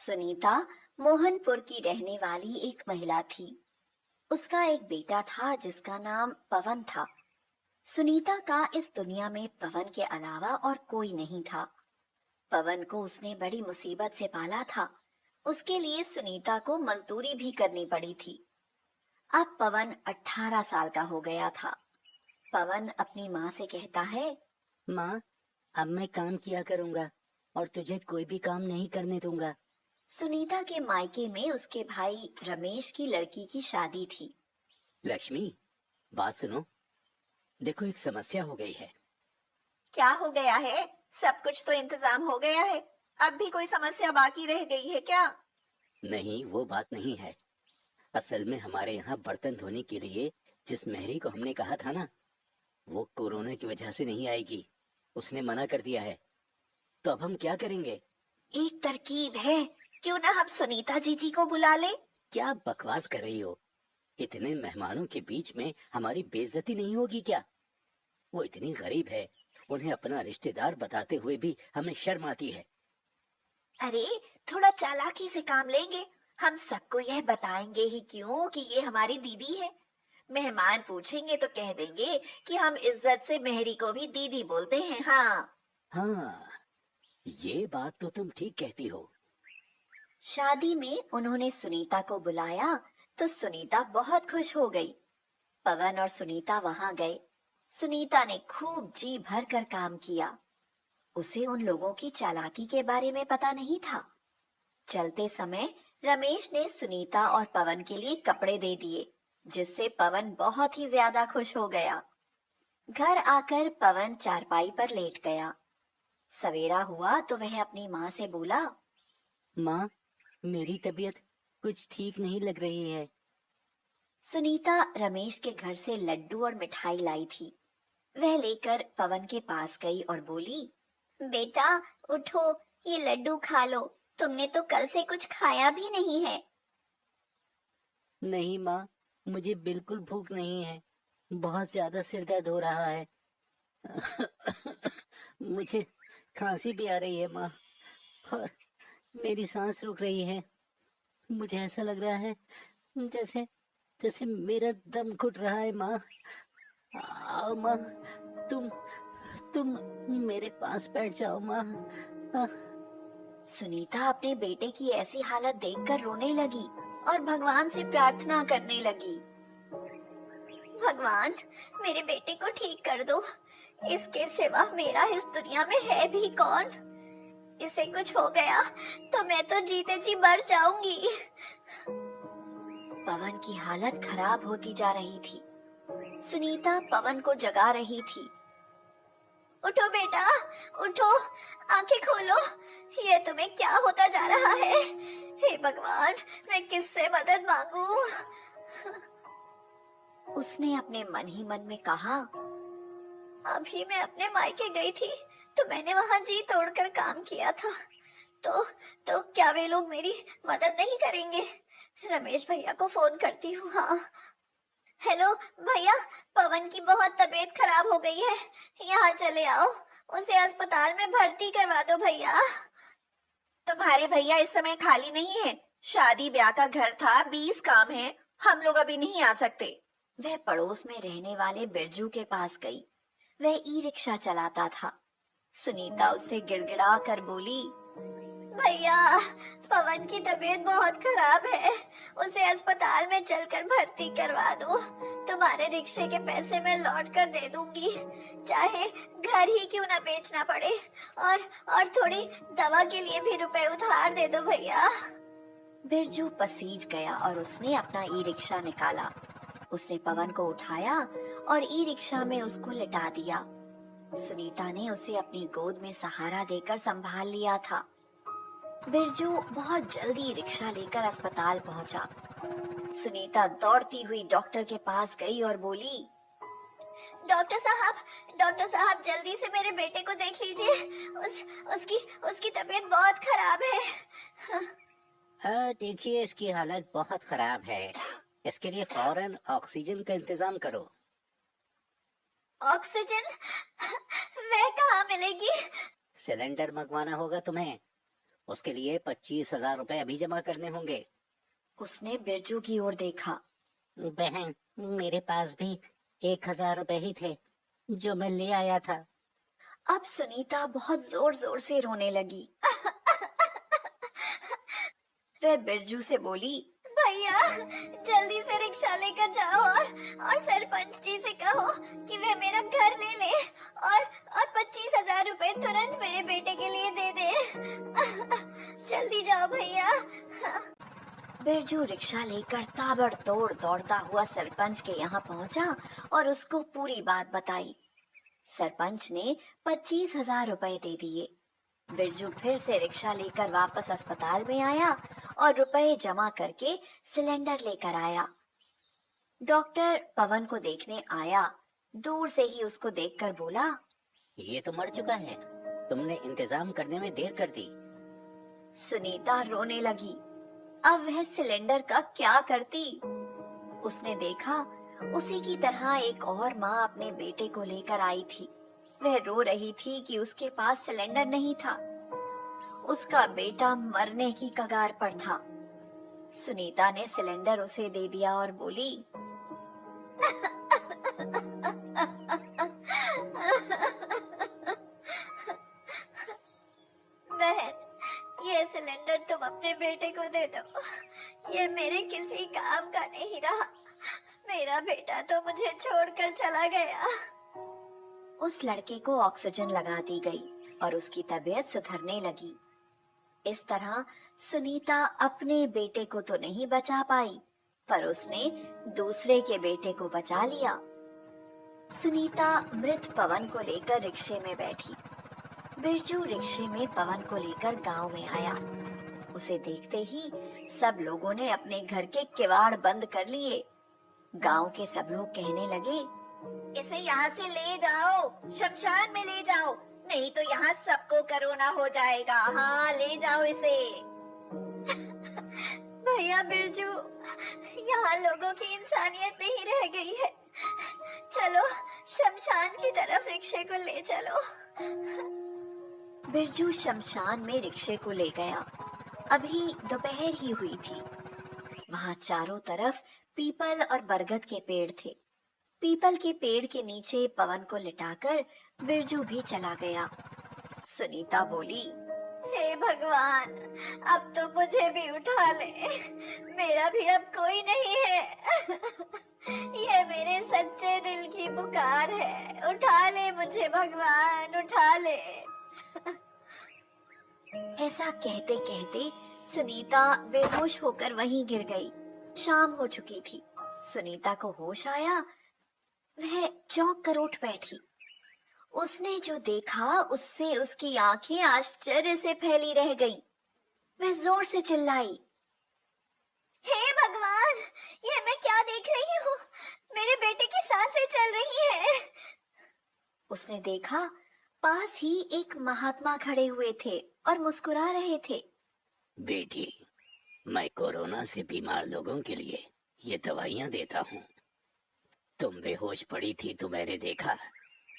सुनीता मोहनपुर की रहने वाली एक महिला थी। उसका एक बेटा था जिसका नाम पवन था। सुनीता का इस दुनिया में पवन के अलावा और कोई नहीं था। पवन को उसने बड़ी मुसीबत से पाला था। उसके लिए सुनीता को मजदूरी भी करनी पड़ी थी। अब पवन 18 साल का हो गया था। पवन अपनी माँ से कहता है, माँ, अब मैं काम किया करूँगा और तुझे कोई भी काम नहीं करने दूंगा। सुनीता के मायके में उसके भाई रमेश की लड़की की शादी थी। लक्ष्मी, बात सुनो। देखो, एक समस्या हो गई है। क्या हो गया है? सब कुछ तो इंतजाम हो गया है। अब भी कोई समस्या बाकी रह गई है क्या? नहीं, वो बात नहीं है। असल में हमारे यहाँ बर्तन धोने के लिए जिस मेहरी को हमने कहा था ना, वो कोरोना की वजह से नहीं आएगी। उसने मना कर दिया है। तो अब हम क्या करेंगे? एक तरकीब है। क्यों ना हम सुनीता जीजी को बुला ले? क्या बकवास कर रही हो? इतने मेहमानों के बीच में हमारी बेइज्जती नहीं होगी क्या? वो इतनी गरीब है, उन्हें अपना रिश्तेदार बताते हुए भी हमें शर्म आती है। अरे, थोड़ा चालाकी से काम लेंगे। हम सबको यह बताएंगे ही क्यों कि ये हमारी दीदी है। मेहमान पूछेंगे तो कह देंगे कि हम इज्जत से मेहरी को भी दीदी बोलते हैं। हाँ। हाँ, ये बात तो तुम ठीक कहती हो। शादी में उन्होंने सुनीता को बुलाया तो सुनीता बहुत खुश हो गई। पवन और सुनीता वहां गए। सुनीता ने खूब जी भर कर काम किया। उसे उन लोगों की चालाकी के बारे में पता नहीं था। चलते समय रमेश ने सुनीता और पवन के लिए कपड़े दे दिए, जिससे पवन बहुत ही ज्यादा खुश हो गया। घर आकर पवन चारपाई पर लेट गया। सवेरा हुआ तो वह अपनी माँ से बोला, माँ, मेरी तबीयत कुछ ठीक नहीं लग रही है। सुनीता रमेश के घर से लड्डू और मिठाई लाई थी। वह लेकर पवन के पास गई और बोली, बेटा उठो, ये लड्डू खा लो। तुमने तो कल से कुछ खाया भी नहीं है। नहीं माँ, मुझे बिल्कुल भूख नहीं है। बहुत ज्यादा सिर दर्द हो रहा है। मुझे खांसी भी आ रही है माँ, और मेरी सांस रुक रही है। मुझे ऐसा लग रहा है जैसे जैसे मेरा दम घुट रहा है माँ। आओ माँ, तुम तुम मेरे पास बैठ जाओ माँ। आ, सुनीता अपने बेटे की ऐसी हालत देखकर रोने लगी और भगवान से प्रार्थना करने लगी। भगवान, मेरे बेटे को ठीक कर दो। इसके सिवा मेरा इस दुनिया में है भी कौन? इसे कुछ हो गया तो मैं तो जीते जी मर जाऊंगी। पवन की हालत खराब होती जा रही थी। सुनीता पवन को जगा रही थी। उठो बेटा, उठो, आंखें खोलो। ये तुम्हें क्या होता जा रहा है? हे भगवान, मैं किससे मदद मांगू? उसने अपने मन ही मन में कहा, अभी मैं अपने मायके गई थी तो मैंने वहां जी तोड़कर काम किया था। तो तो क्या वे लोग मेरी मदद नहीं करेंगे? रमेश भैया को फोन करती हूँ। हाँ, हेलो भैया, पवन की बहुत तबीयत खराब हो गई है। यहाँ चले आओ, उसे अस्पताल में भर्ती करवा दो भैया। तुम्हारे भैया इस समय खाली नहीं है। शादी ब्याह का घर था, 20 काम है। हम लोग अभी नहीं आ सकते। वह पड़ोस में रहने वाले बिरजू के पास गई। वह ई रिक्शा चलाता था। सुनीता उससे गिड़गिड़ा कर बोली, भैया, पवन की तबीयत बहुत खराब है। उसे अस्पताल में चलकर भर्ती करवा दो। तुम्हारे रिक्शे के पैसे मैं लौट कर दे दूंगी, चाहे घर ही क्यों ना बेचना पड़े। और थोड़ी दवा के लिए भी रुपए उधार दे दो भैया। बिरजू पसीज गया और उसने अपना ई रिक्शा निकाला। उसने पवन को उठाया और ई रिक्शा में उसको लिटा दिया। सुनीता ने उसे अपनी गोद में सहारा देकर संभाल लिया था। बिरजू बहुत जल्दी रिक्शा लेकर अस्पताल पहुंचा। सुनीता दौड़ती हुई डॉक्टर के पास गई और बोली, डॉक्टर साहब, डॉक्टर साहब, जल्दी से मेरे बेटे को देख लीजिए। उसकी उसकी तबीयत बहुत खराब है। हाँ, देखिए, इसकी हालत बहुत खराब है। इसके लिए फौरन ऑक्सीजन का इंतजाम करो। ऑक्सीजन? वह कहाँ मिलेगी? सिलेंडर मंगवाना होगा तुम्हें। उसके लिए 25,000 रुपए अभी जमा करने होंगे। उसने बिरजू की ओर देखा। बहन, मेरे पास भी 1,000 रुपए ही थे जो मैं ले आया था। अब सुनीता बहुत जोर जोर से रोने लगी। वह बिरजू से बोली, भैया, जल्दी से रिक्शा लेकर जाओ और सरपंच जी से कहो कि वे मेरा घर ले ले और 25,000 रुपए तुरंत मेरे बेटे के लिए दे दे। जल्दी जाओ भैया। बिरजू रिक्शा लेकर ताबड़तोड़ दौड़ता हुआ सरपंच के यहाँ पहुंचा और उसको पूरी बात बताई। सरपंच ने 25,000 रुपए दे दिए। बिरजू फिर से रिक्शा लेकर वापस अस्पताल में आया और रुपए जमा करके सिलेंडर लेकर आया। डॉक्टर पवन को देखने आया। दूर से ही उसको देखकर बोला, ये तो मर चुका है, तुमने इंतजाम करने में देर कर दी। सुनीता रोने लगी। अब वह सिलेंडर का क्या करती? उसने देखा उसी की तरह एक और माँ अपने बेटे को लेकर आई थी। वह रो रही थी कि उसके पास सिलेंडर नहीं था। उसका बेटा मरने की कगार पर था। सुनीता ने सिलेंडर उसे दे दिया और बोली, बहन, ये सिलेंडर तुम अपने बेटे को दे दो। ये मेरे किसी काम का नहीं रहा। मेरा बेटा तो मुझे छोड़कर चला गया। उस लड़के को ऑक्सीजन लगा दी गई और उसकी तबीयत सुधरने लगी। इस तरह सुनीता अपने बेटे को तो नहीं बचा पाई, पर उसने दूसरे के बेटे को बचा लिया। सुनीता मृत पवन को लेकर रिक्शे में बैठी। बिरजू रिक्शे में पवन को लेकर गांव में आया। उसे देखते ही सब लोगों ने अपने घर के किवाड़ बंद कर लिए। गांव के सब लोग कहने लगे, इसे यहाँ से ले जाओ, शमशान में ले जाओ, नहीं तो यहाँ सबको कोरोना हो जाएगा। हाँ, ले जाओ इसे। भैया बिरजू, यहाँ लोगों की इंसानियत नहीं रह गई है। चलो शमशान की तरफ रिक्शे को ले चलो। बिरजू शमशान में रिक्शे को ले गया। अभी दोपहर ही हुई थी। वहां चारों तरफ पीपल और बरगद के पेड़ थे। पीपल के पेड़ के नीचे पवन को लिटाकर बिरजू भी चला गया। सुनीता बोली, हे भगवान, अब तो मुझे भी उठा ले। मेरा भी अब कोई नहीं है। ये मेरे सच्चे दिल की पुकार है। उठा ले मुझे भगवान, उठा ले। ऐसा कहते कहते सुनीता बेहोश होकर वहीं गिर गई। शाम हो चुकी थी। सुनीता को होश आया। वह चौंक कर उठ बैठी। उसने जो देखा उससे उसकी आंखें आश्चर्य से फैली रह गईं। वह जोर से चिल्लाई, हे भगवान, ये मैं क्या देख रही हूँ? मेरे बेटे की सांसें चल रही हैं। उसने देखा पास ही एक महात्मा खड़े हुए थे और मुस्कुरा रहे थे। बेटी, मैं कोरोना से बीमार लोगों के लिए ये दवाइयाँ देता हूँ। तुम बेहोश पड़ी थी तो मैंने देखा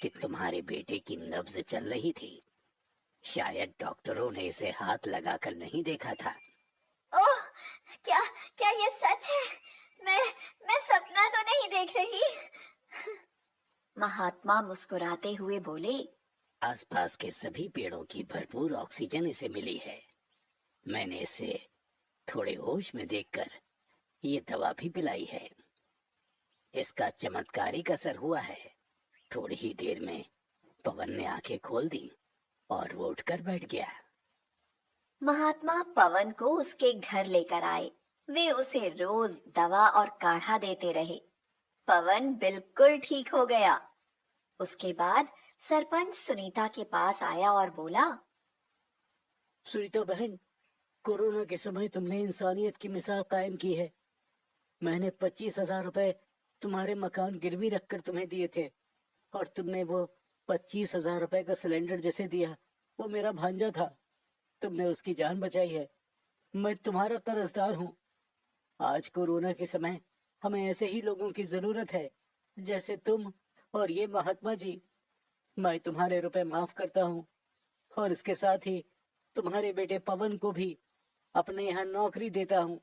कि तुम्हारे बेटे की नब्ज चल रही थी। शायद डॉक्टरों ने इसे हाथ लगाकर नहीं देखा था। ओह, क्या क्या ये सच है? मैं सपना तो नहीं देख रही। महात्मा मुस्कुराते हुए बोले, आसपास के सभी पेड़ों की भरपूर ऑक्सीजन इसे मिली है। मैंने इसे थोड़े होश में देखकर ये दवा भी पिलाई है। इसका चमत्कारिक असर हुआ है। थोड़ी ही देर में पवन ने आंखें खोल दी और वो उठकर बैठ गया। महात्मा पवन को उसके घर लेकर आए। वे उसे रोज दवा और काढ़ा देते रहे। पवन बिल्कुल ठीक हो गया। उसके बाद सरपंच सुनीता के पास आया और बोला, सुनीता बहन, कोरोना के समय तुमने इंसानियत की मिसाल कायम की है। मैंने 25,000 रुपए तुम्हारे मकान गिरवी रखकर तुम्हें दिए थे और तुमने वो 25,000 रुपए का सिलेंडर जैसे दिया, वो मेरा भांजा था। तुमने उसकी जान बचाई है। मैं तुम्हारा कर्जदार हूँ। आज कोरोना के समय हमें ऐसे ही लोगों की जरूरत है जैसे तुम और ये महात्मा जी। मैं तुम्हारे रुपए माफ करता हूँ और इसके साथ ही तुम्हारे बेटे पवन को भी अपने यहाँ नौकरी देता हूँ।